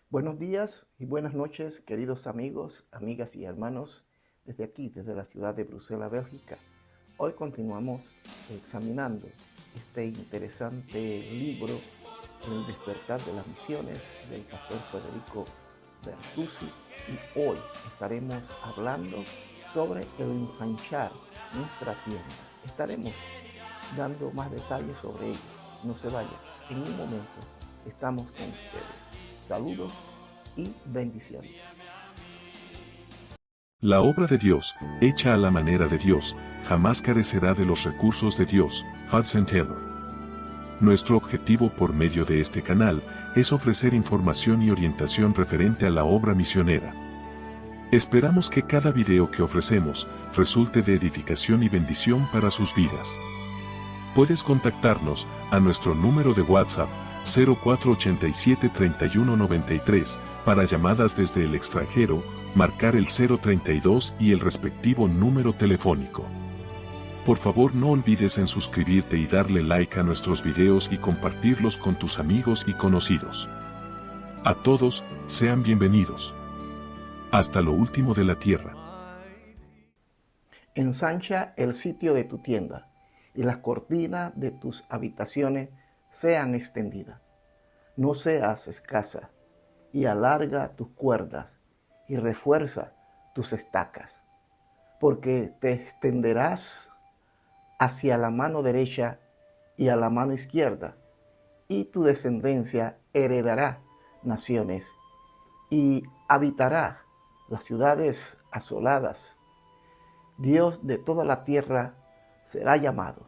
Buenos días y buenas noches, queridos amigos, amigas y hermanos, desde aquí, desde la ciudad de Bruselas, Bélgica. Hoy continuamos examinando este interesante libro, El despertar de las misiones, del pastor Federico Bertuzzi, y hoy estaremos hablando sobre el ensanchar nuestra tienda. Estaremos dando más detalles sobre ello. No se vayan, en un momento estamos con ustedes. Saludos y bendiciones. La obra de Dios, hecha a la manera de Dios, jamás carecerá de los recursos de Dios. Hudson Taylor. Nuestro objetivo por medio de este canal es ofrecer información y orientación referente a la obra misionera. Esperamos que cada video que ofrecemos resulte de edificación y bendición para sus vidas. Puedes contactarnos a nuestro número de WhatsApp 0487-3193 para llamadas desde el extranjero, marcar el 032 y el respectivo número telefónico. Por favor, no olvides en suscribirte y darle like a nuestros videos y compartirlos con tus amigos y conocidos. A todos, sean bienvenidos. Hasta lo último de la tierra. Ensancha el sitio de tu tienda y las cortinas de tus habitaciones sean extendidas. No seas escasa, y alarga tus cuerdas y refuerza tus estacas, porque te extenderás hacia la mano derecha y a la mano izquierda, y tu descendencia heredará naciones y habitará las ciudades asoladas. Dios de toda la tierra será llamado.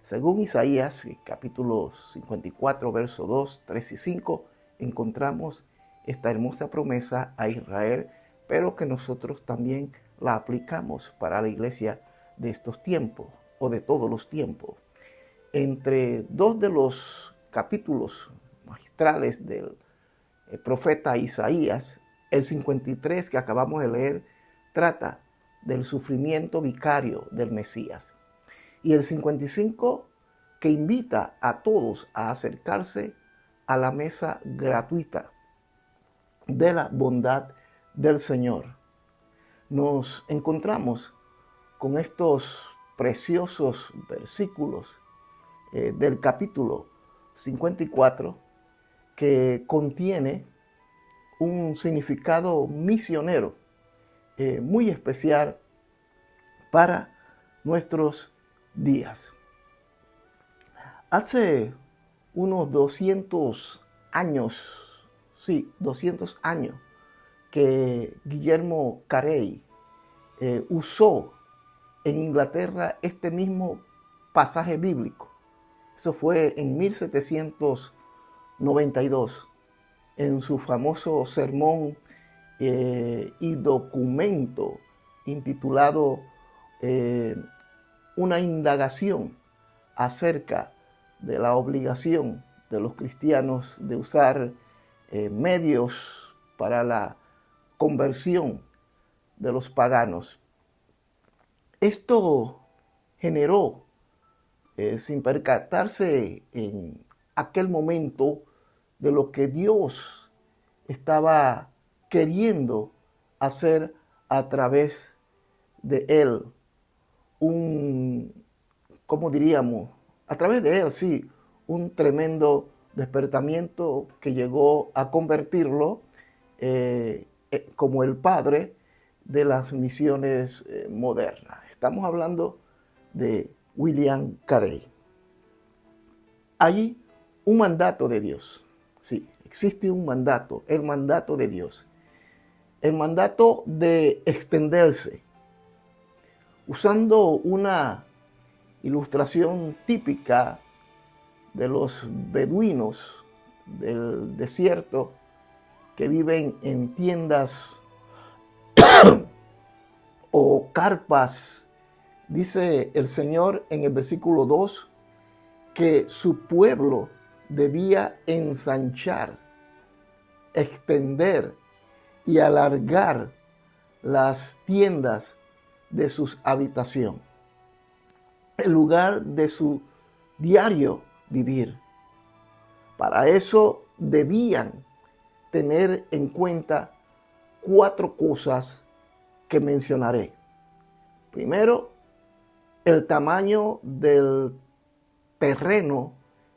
Según Isaías, capítulo 54, versos 2, 3 y 5, encontramos esta hermosa promesa a Israel, pero que nosotros también la aplicamos para la iglesia de estos tiempos o de todos los tiempos. Entre dos de los capítulos magistrales del profeta Isaías, el 53 que acabamos de leer trata del sufrimiento vicario del Mesías. Y el 55 que invita a todos a acercarse a la mesa gratuita de la bondad del Señor. Nos encontramos con estos preciosos versículos del capítulo 54 que contiene un significado misionero muy especial para nuestros días. Hace unos 200 años, 200 años, que Guillermo Carey usó en Inglaterra este mismo pasaje bíblico. Eso fue en 1792, en su famoso sermón y documento intitulado Una indagación acerca de la obligación de los cristianos de usar medios para la conversión de los paganos. Esto generó, sin percatarse en aquel momento, de lo que Dios estaba queriendo hacer a través de él. ¿Cómo diríamos? A través de él, sí, un tremendo despertamiento que llegó a convertirlo como el padre de las misiones modernas. Estamos hablando de William Carey. Hay un mandato de Dios. Sí, existe un mandato, el mandato de Dios. El mandato de extenderse. Usando una ilustración típica de los beduinos del desierto que viven en tiendas o carpas, dice el Señor en el versículo 2 que su pueblo debía ensanchar, extender y alargar las tiendas de su habitación, el lugar de su diario vivir. Para eso debían tener en cuenta 4 cosas que mencionaré. Primero, el tamaño del terreno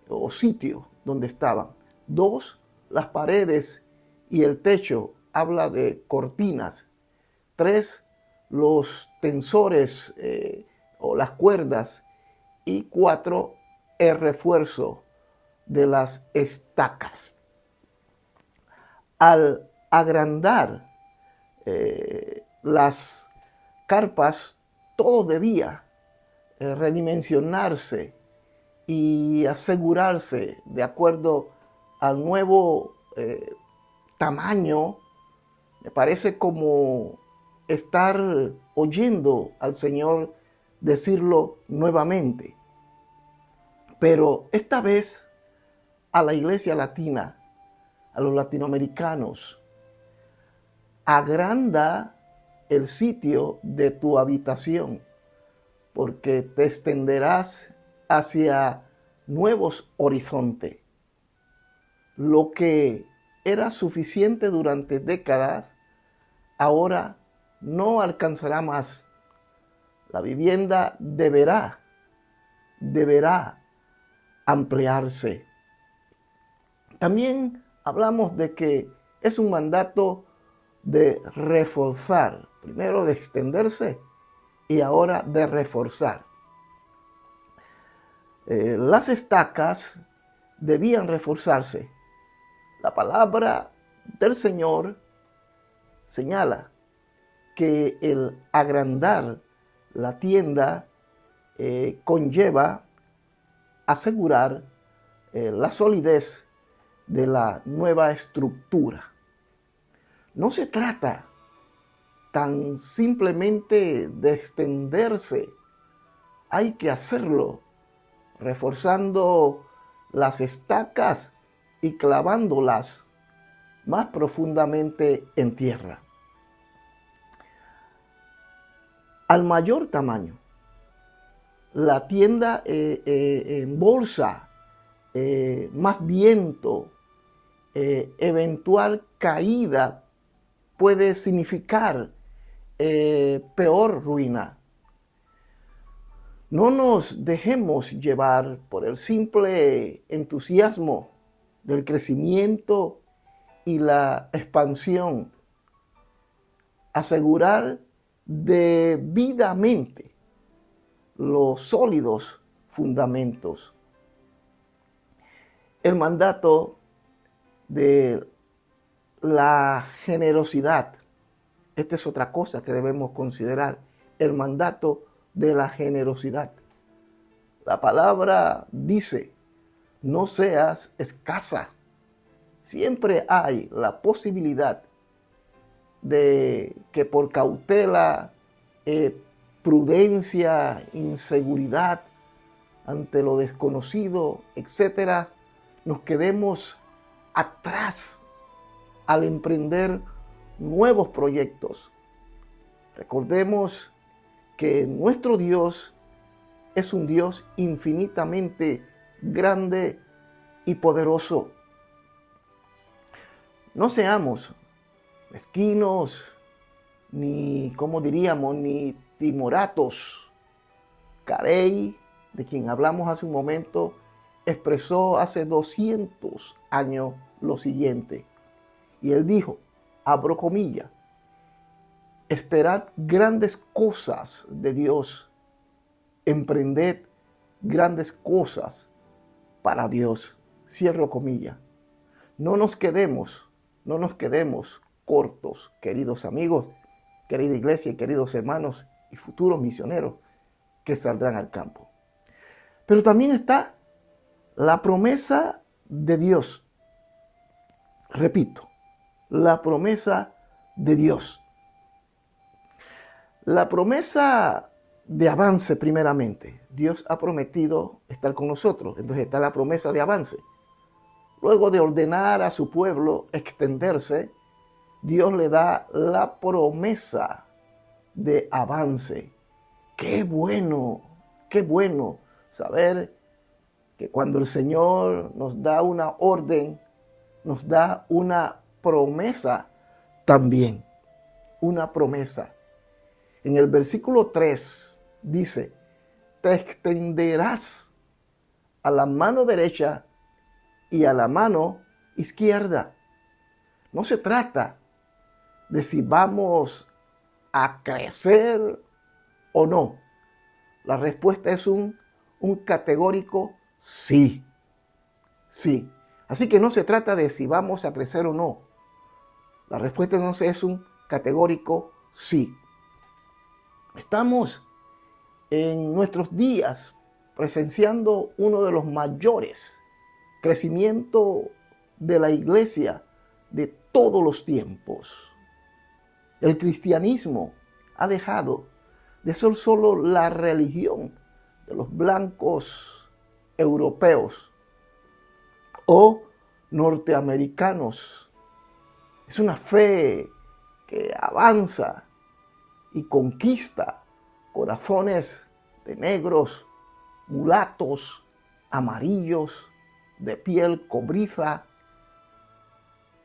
o sitio donde estaban. 2, las paredes y el techo, habla de cortinas. 3, los tensores o las cuerdas. Y 4, el refuerzo de las estacas. Al agrandar las carpas, todo debía redimensionarse y asegurarse de acuerdo al nuevo tamaño. Me parece como estar oyendo al Señor decirlo nuevamente. Pero esta vez a la iglesia latina, a los latinoamericanos, agranda el sitio de tu habitación, porque te extenderás hacia nuevos horizontes. Lo que era suficiente durante décadas, ahora no alcanzará más. La vivienda deberá ampliarse. También hablamos de que es un mandato de reforzar, primero de extenderse y ahora de reforzar. Las estacas debían reforzarse. La palabra del Señor señala que el agrandar la tienda conlleva asegurar la solidez de la nueva estructura. No se trata tan simplemente de extenderse. Hay que hacerlo reforzando las estacas y clavándolas más profundamente en tierra. Al mayor tamaño, la tienda embolsa más viento, eventual caída puede significar peor ruina. No nos dejemos llevar por el simple entusiasmo del crecimiento y la expansión. Asegurar debidamente los sólidos fundamentos. El mandato de la generosidad. Esta es otra cosa que debemos considerar. El mandato de la generosidad. La palabra dice, no seas escasa. Siempre hay la posibilidad de que por cautela, prudencia, inseguridad ante lo desconocido, etcétera, nos quedemos atrás al emprender nuevos proyectos. Recordemos que nuestro Dios es un Dios infinitamente grande y poderoso. No seamos mezquinos, ni, como diríamos, ni timoratos. Carey, de quien hablamos hace un momento, expresó hace 200 años lo siguiente. Y él dijo, abro comillas, esperad grandes cosas de Dios, emprended grandes cosas para Dios. Cierro comillas. No nos quedemos cortos, queridos amigos, querida iglesia, queridos hermanos y futuros misioneros que saldrán al campo. Pero también está la promesa de Dios. Repito, la promesa de Dios. La promesa de avance primeramente. Dios ha prometido estar con nosotros, entonces está la promesa de avance. Luego de ordenar a su pueblo extenderse, Dios le da la promesa de avance. Qué bueno saber que cuando el Señor nos da una orden, nos da una promesa también. Una promesa. En el versículo 3 dice, te extenderás a la mano derecha y a la mano izquierda. No se trata de si vamos a crecer o no. La respuesta es un categórico sí. Sí. Así que no se trata de si vamos a crecer o no. La respuesta entonces es un categórico sí. Estamos en nuestros días presenciando uno de los mayores crecimientos de la iglesia de todos los tiempos. El cristianismo ha dejado de ser solo la religión de los blancos europeos o norteamericanos. Es una fe que avanza y conquista corazones de negros, mulatos, amarillos, de piel cobriza,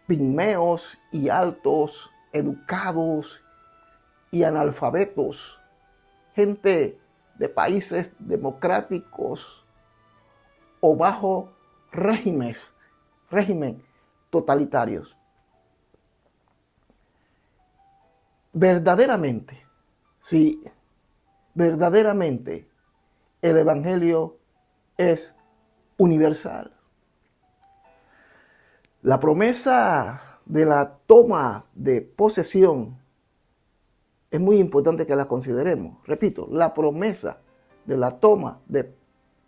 pigmeos y altos, educados y analfabetos, gente de países democráticos o bajo régimen totalitarios. Verdaderamente, sí, verdaderamente el Evangelio es universal. La promesa de la toma de posesión es muy importante que la consideremos. Repito, la promesa de la toma de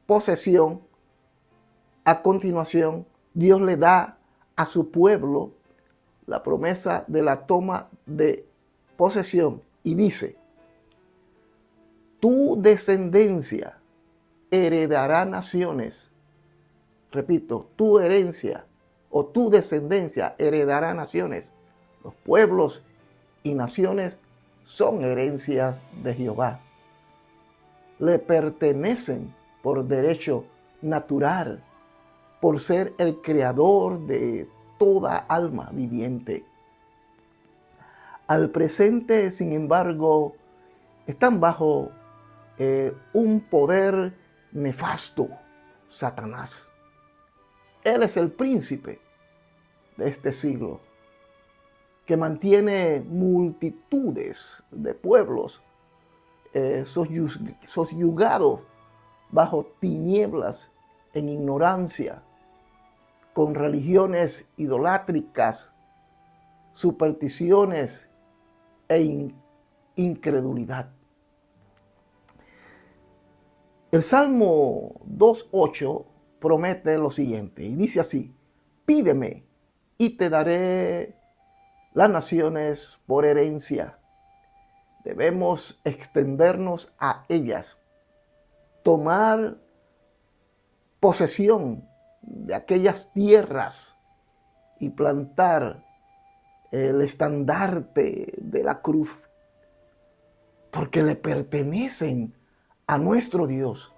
posesión, a continuación, Dios le da a su pueblo la promesa de la toma de posesión y dice, tu descendencia heredará naciones. Repito, tu herencia o tu descendencia heredará naciones. Los pueblos y naciones son herencias de Jehová. Le pertenecen por derecho natural, por ser el creador de toda alma viviente. Al presente, sin embargo, están bajo un poder nefasto, Satanás. Él es el príncipe de este siglo, que mantiene multitudes de pueblos sosyugados bajo tinieblas en ignorancia, con religiones idolátricas, supersticiones e incredulidad. El Salmo 2:8 promete lo siguiente y dice así, pídeme y te daré las naciones por herencia. Debemos extendernos a ellas, tomar posesión de aquellas tierras y plantar el estandarte de la cruz, porque le pertenecen a nuestro Dios.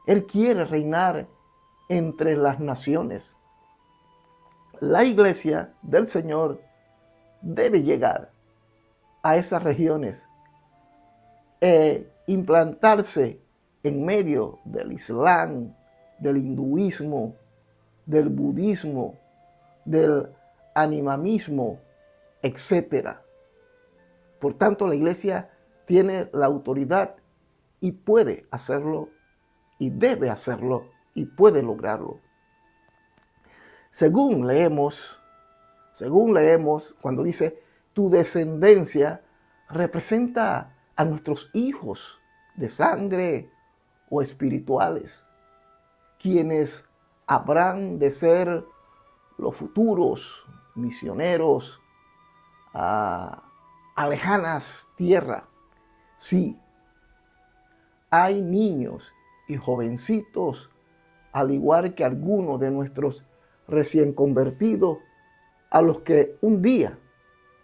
Él quiere reinar entre las naciones. La iglesia del Señor debe llegar a esas regiones e implantarse en medio del Islam, del hinduismo, del budismo, del animamismo, etc. Por tanto, la iglesia tiene la autoridad y puede hacerlo, y debe hacerlo, y puede lograrlo. Según leemos, cuando dice, tu descendencia representa a nuestros hijos de sangre o espirituales, quienes habrán de ser los futuros misioneros a lejanas tierras. Sí, hay niños y jovencitos, al igual que algunos de nuestros recién convertidos, a los que un día,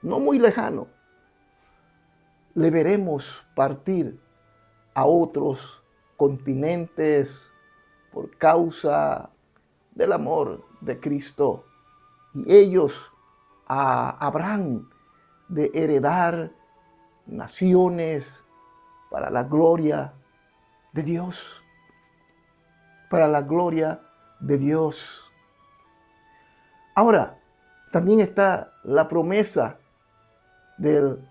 no muy lejano, le veremos partir a otros continentes por causa del amor de Cristo y ellos habrán de heredar naciones para la gloria de Dios. Para la gloria de Dios. Ahora, también está la promesa del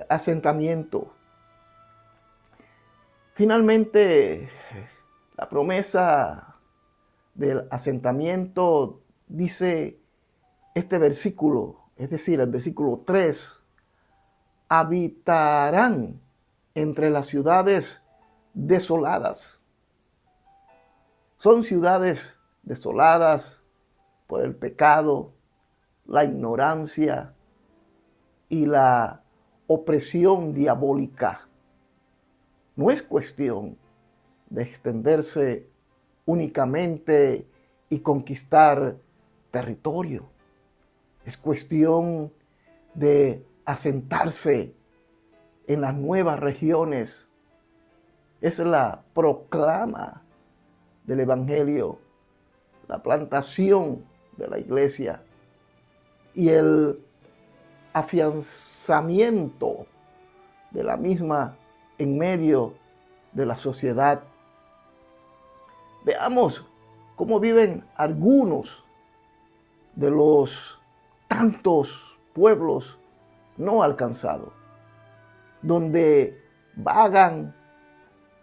asentamiento. Finalmente, la promesa del asentamiento dice este versículo, es decir, el versículo 3, habitarán entre las ciudades desoladas. Son ciudades desoladas por el pecado, la ignorancia y la opresión diabólica. No es cuestión de extenderse únicamente y conquistar territorio. Es cuestión de asentarse en las nuevas regiones. Es la proclama del Evangelio, la plantación de la iglesia y el afianzamiento de la misma en medio de la sociedad. Veamos cómo viven algunos de los tantos pueblos no alcanzados, donde vagan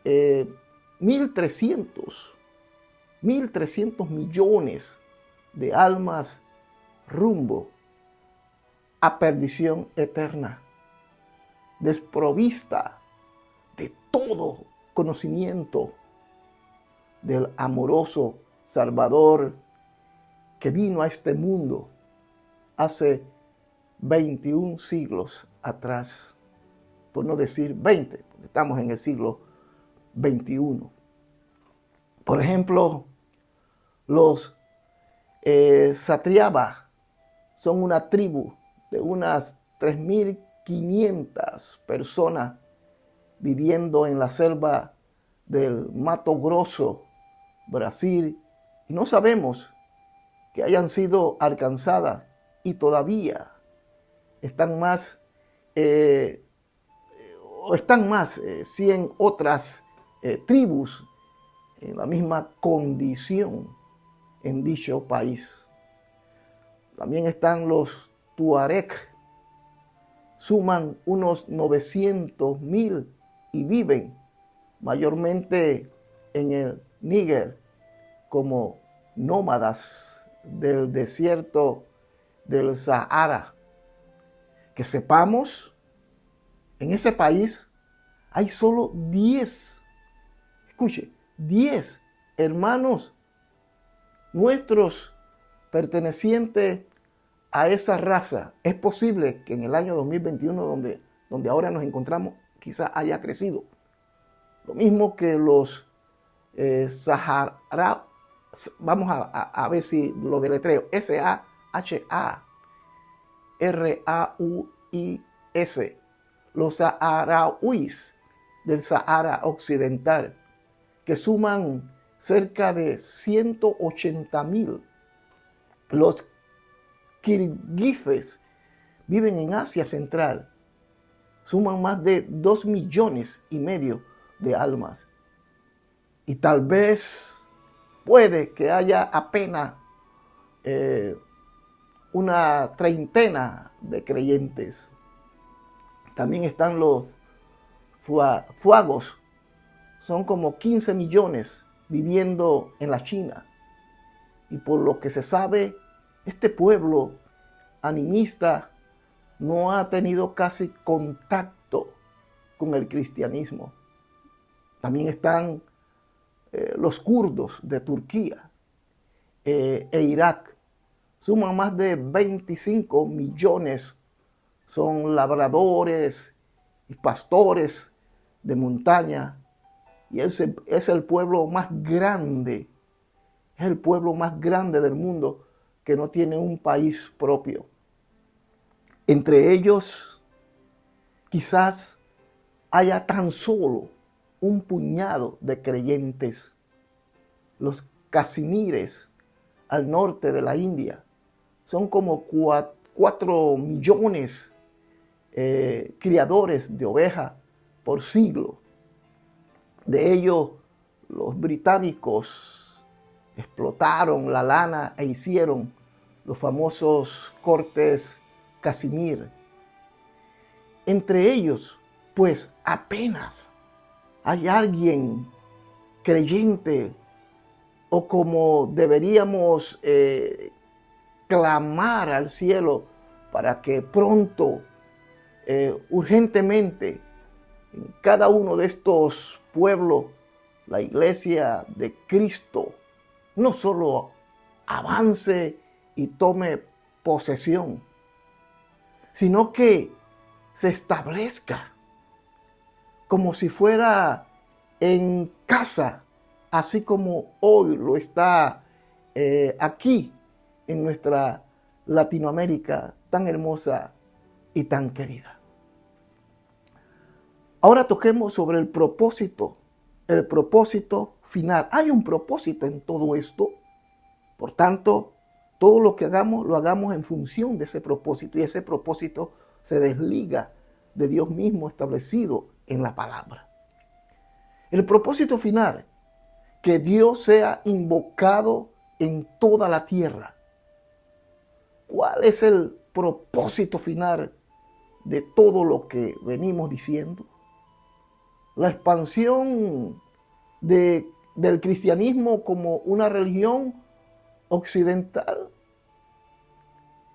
1.300 millones de almas rumbo a perdición eterna, desprovista de todo conocimiento del amoroso Salvador que vino a este mundo hace 21 siglos atrás, por no decir 20, porque estamos en el siglo 21. Por ejemplo, los Satriaba son una tribu de unas 3.500 personas viviendo en la selva del Mato Grosso, Brasil, y no sabemos que hayan sido alcanzadas y todavía están más 100 otras tribus en la misma condición en dicho país. También están los Tuareg, suman unos 900,000 y viven mayormente en el Níger como nómadas del desierto del Sahara. Que sepamos, en ese país hay solo 10, escuche, 10 hermanos nuestros pertenecientes a esa raza. Es posible que en el año 2021, donde ahora nos encontramos, quizás haya crecido. Lo mismo que los Sahara, vamos a ver si lo deletreo, Saharauis, los saharauis del Sahara Occidental, que suman cerca de 180,000. Los kirguises viven en Asia Central, suman más de 2,5 millones de almas. Y tal vez puede que haya apenas una treintena de creyentes. También están los fuagos, son como 15 millones viviendo en la China. Y por lo que se sabe, este pueblo animista no ha tenido casi contacto con el cristianismo. También están los kurdos de Turquía e Irak. Suman más de 25 millones. Son labradores y pastores de montaña. Y es el pueblo más grande. Es el pueblo más grande del mundo que no tiene un país propio. Entre ellos, quizás haya tan solo un puñado de creyentes. Los casimires al norte de la India son como 4 millones criadores de ovejas por siglo. De ellos, los británicos explotaron la lana e hicieron los famosos cortes casimir. Entre ellos, pues apenas hay alguien creyente o como deberíamos clamar al cielo para que pronto, urgentemente, en cada uno de estos pueblos, la iglesia de Cristo no solo avance y tome posesión, sino que se establezca como si fuera en casa, así como hoy lo está aquí en nuestra Latinoamérica tan hermosa y tan querida. Ahora toquemos sobre el propósito final. Hay un propósito en todo esto. Por tanto, todo lo que hagamos, lo hagamos en función de ese propósito. Y ese propósito se desliga de Dios mismo establecido en la palabra. El propósito final, que Dios sea invocado en toda la tierra. ¿Cuál es el propósito final de todo lo que venimos diciendo? La expansión del cristianismo como una religión occidental.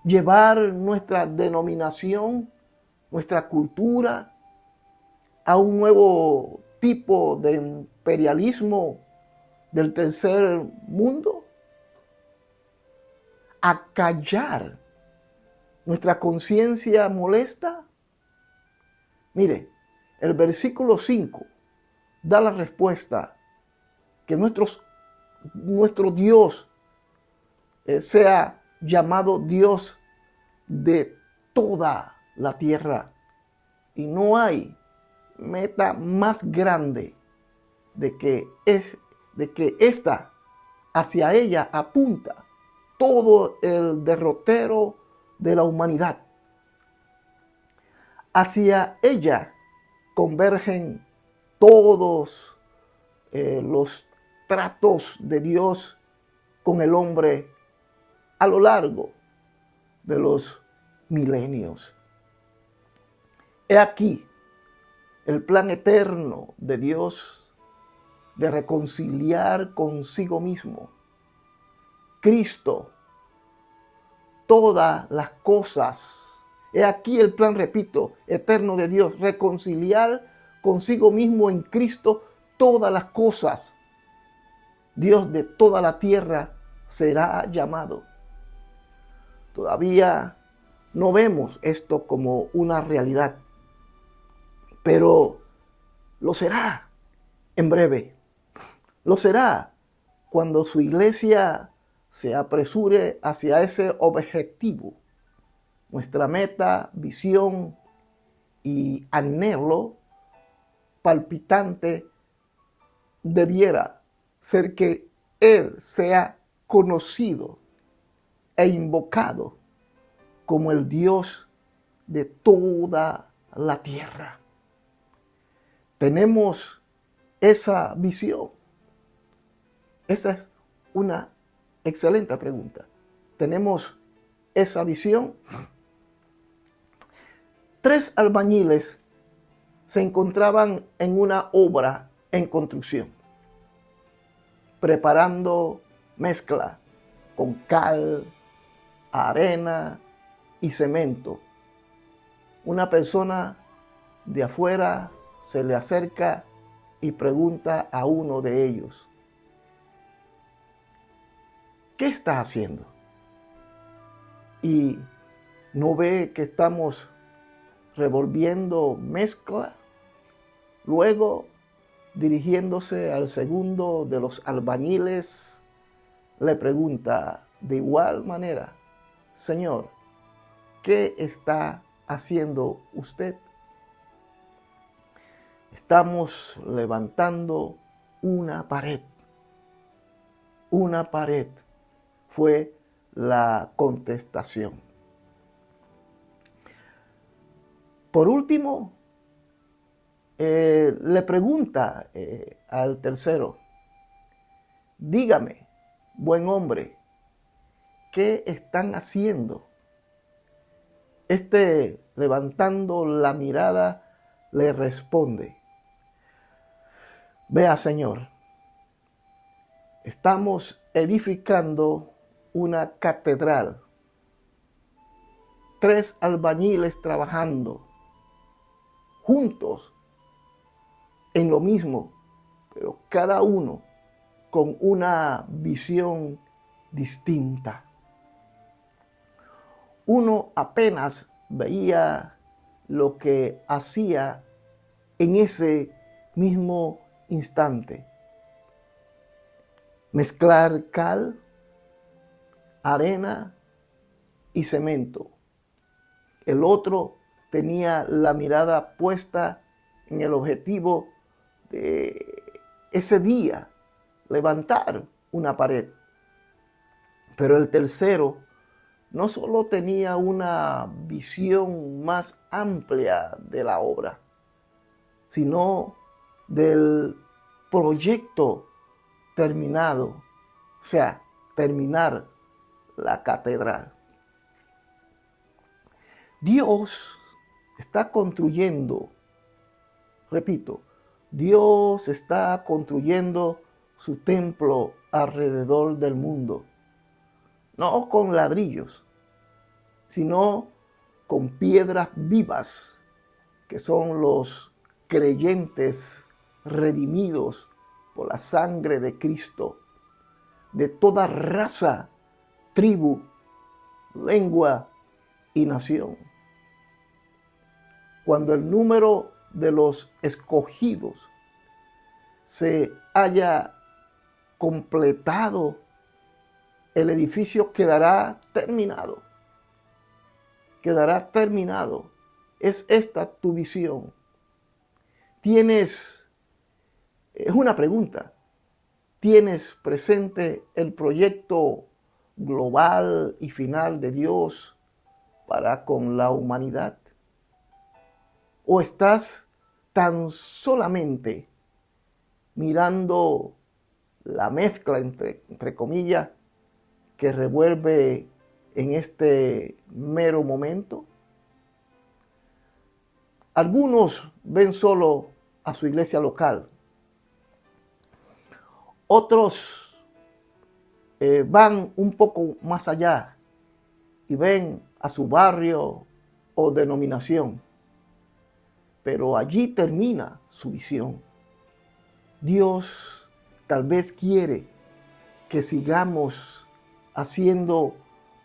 Llevar nuestra denominación, nuestra cultura a un nuevo tipo de imperialismo del tercer mundo. Acallar nuestra conciencia molesta. Mire, el versículo 5 da la respuesta que nuestro Dios sea llamado Dios de toda la tierra. Y no hay meta más grande de que esta hacia ella apunta todo el derrotero de la humanidad. Hacia ella convergen todos los tratos de Dios con el hombre a lo largo de los milenios. He aquí el plan eterno de Dios de reconciliar consigo mismo. Cristo, todas las cosas. He aquí el plan, repito, eterno de Dios, reconciliar consigo mismo en Cristo todas las cosas. Dios de toda la tierra será llamado. Todavía no vemos esto como una realidad, pero lo será en breve. Lo será cuando su iglesia se apresure hacia ese objetivo. Nuestra meta, visión y anhelo palpitante debiera ser que Él sea conocido e invocado como el Dios de toda la tierra. Tenemos esa visión. Esa es una excelente pregunta. ¿Tenemos esa visión? 3 albañiles se encontraban en una obra en construcción, preparando mezcla con cal, arena y cemento. Una persona de afuera se le acerca y pregunta a uno de ellos: ¿qué estás haciendo? Y no ve que estamos revolviendo mezcla. Luego, dirigiéndose al segundo de los albañiles, le pregunta de igual manera: Señor, ¿qué está haciendo usted? Estamos levantando una pared. Una pared fue la contestación. Por último, le pregunta al tercero: dígame, buen hombre, ¿qué están haciendo? Este, levantando la mirada, le responde: vea, Señor, estamos edificando una catedral. 3 albañiles trabajando juntos en lo mismo, pero cada uno con una visión distinta. Uno apenas veía lo que hacía en ese mismo instante. Mezclar cal, arena y cemento. El otro tenía la mirada puesta en el objetivo de ese día, levantar una pared. Pero el tercero no solo tenía una visión más amplia de la obra, sino del proyecto terminado, o sea, terminar la catedral. Dios está construyendo, repito, Dios está construyendo su templo alrededor del mundo, no con ladrillos, sino con piedras vivas, que son los creyentes redimidos por la sangre de Cristo, de toda raza, tribu, lengua y nación. Cuando el número de los escogidos se haya completado, el edificio quedará terminado. Quedará terminado. ¿Es esta tu visión? Es una pregunta. ¿Tienes presente el proyecto global y final de Dios para con la humanidad? ¿O estás tan solamente mirando la mezcla, entre comillas, que revuelve en este mero momento? Algunos ven solo a su iglesia local. Otros van un poco más allá y ven a su barrio o denominación. Pero allí termina su visión. Dios tal vez quiere que sigamos haciendo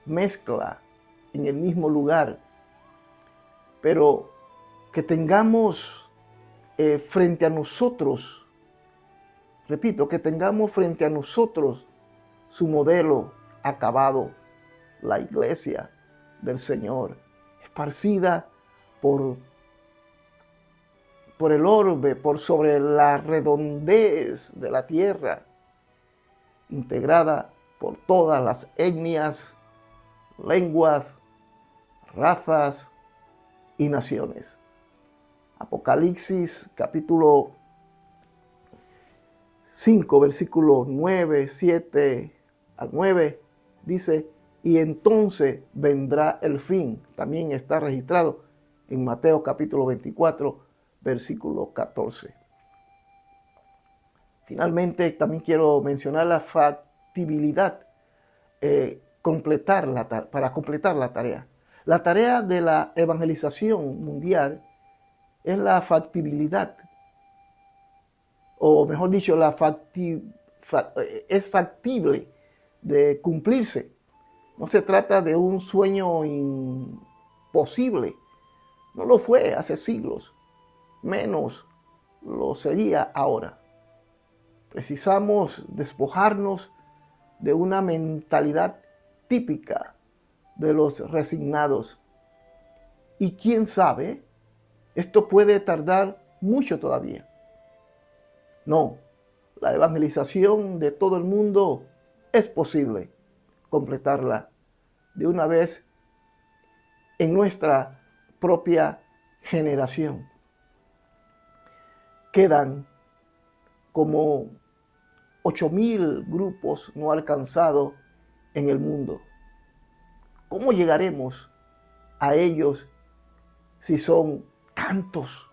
mezcla en el mismo lugar, pero que tengamos frente a nosotros, repito, que tengamos frente a nosotros su modelo acabado, la iglesia del Señor, esparcida por el orbe, por sobre la redondez de la tierra, integrada por todas las etnias, lenguas, razas y naciones. Apocalipsis capítulo 5, versículo 9, 7 al 9, dice: y entonces vendrá el fin. También está registrado en Mateo capítulo 24, versículo 14. Finalmente, también quiero mencionar la factibilidad, para completar la tarea. La tarea de la evangelización mundial es la factibilidad, o mejor dicho, es factible de cumplirse. No se trata de un sueño imposible. No lo fue hace siglos, menos lo sería ahora. Precisamos despojarnos de una mentalidad típica de los resignados. Y quién sabe, esto puede tardar mucho todavía. No, la evangelización de todo el mundo es posible completarla de una vez en nuestra propia generación. Quedan como 8.000 grupos no alcanzados en el mundo. ¿Cómo llegaremos a ellos si son tantos?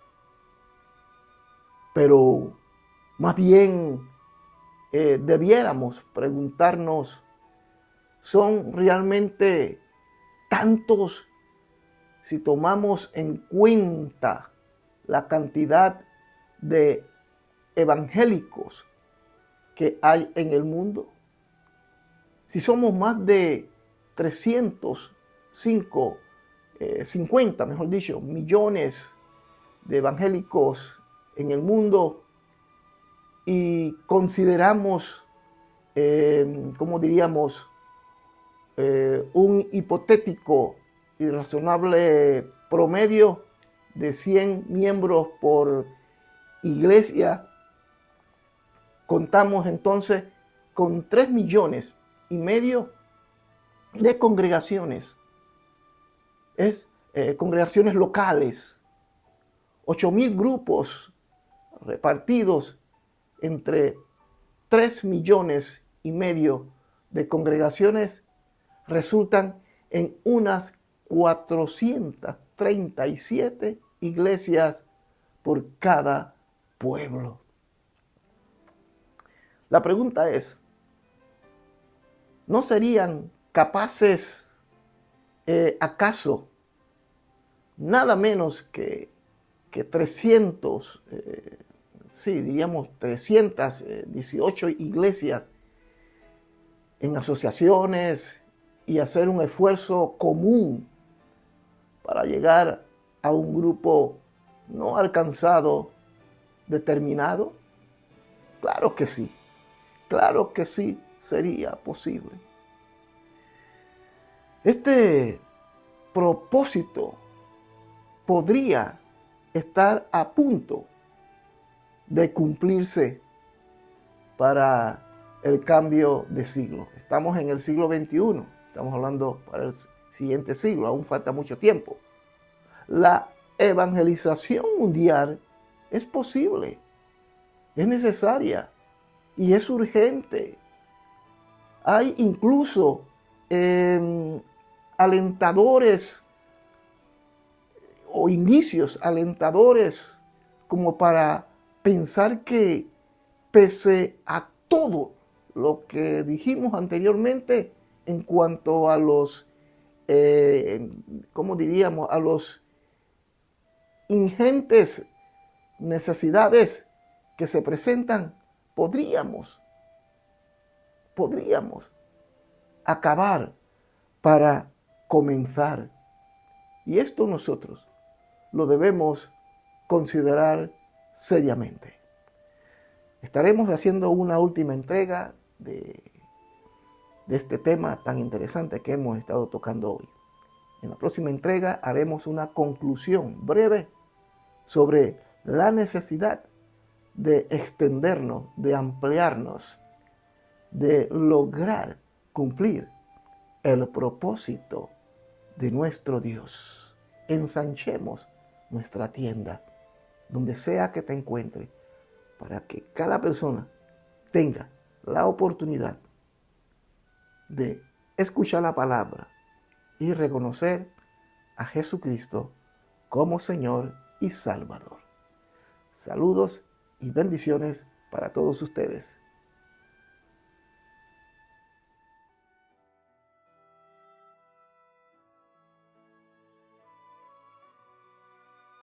Pero más bien debiéramos preguntarnos, ¿son realmente tantos si tomamos en cuenta la cantidad de evangélicos que hay en el mundo? Si somos más de 50 millones de evangélicos en el mundo y consideramos, un hipotético y razonable promedio de 100 miembros por iglesia, contamos entonces con 3,5 millones de congregaciones. Congregaciones locales, 8,000 grupos repartidos entre 3,5 millones de congregaciones resultan en unas 437 iglesias por cada pueblo. La pregunta es, ¿no serían capaces acaso nada menos que 318 iglesias en asociaciones y hacer un esfuerzo común para llegar a un grupo no alcanzado determinado? Claro que sí sería posible. Este propósito podría estar a punto de cumplirse para el cambio de siglo. Estamos en el siglo XXI, estamos hablando para el siguiente siglo, aún falta mucho tiempo. La evangelización mundial es posible, es necesaria y es urgente. Hay incluso alentadores o indicios alentadores como para pensar que pese a todo lo que dijimos anteriormente en cuanto a los, a los ingentes necesidades que se presentan, podríamos acabar para comenzar. Y esto nosotros lo debemos considerar seriamente. Estaremos haciendo una última entrega de este tema tan interesante que hemos estado tocando hoy. En la próxima entrega haremos una conclusión breve sobre la necesidad de extendernos, de ampliarnos, de lograr cumplir el propósito de nuestro Dios. Ensanchemos nuestra tienda, donde sea que te encuentres, para que cada persona tenga la oportunidad de escuchar la palabra y reconocer a Jesucristo como Señor y Salvador. Saludos y bendiciones para todos ustedes.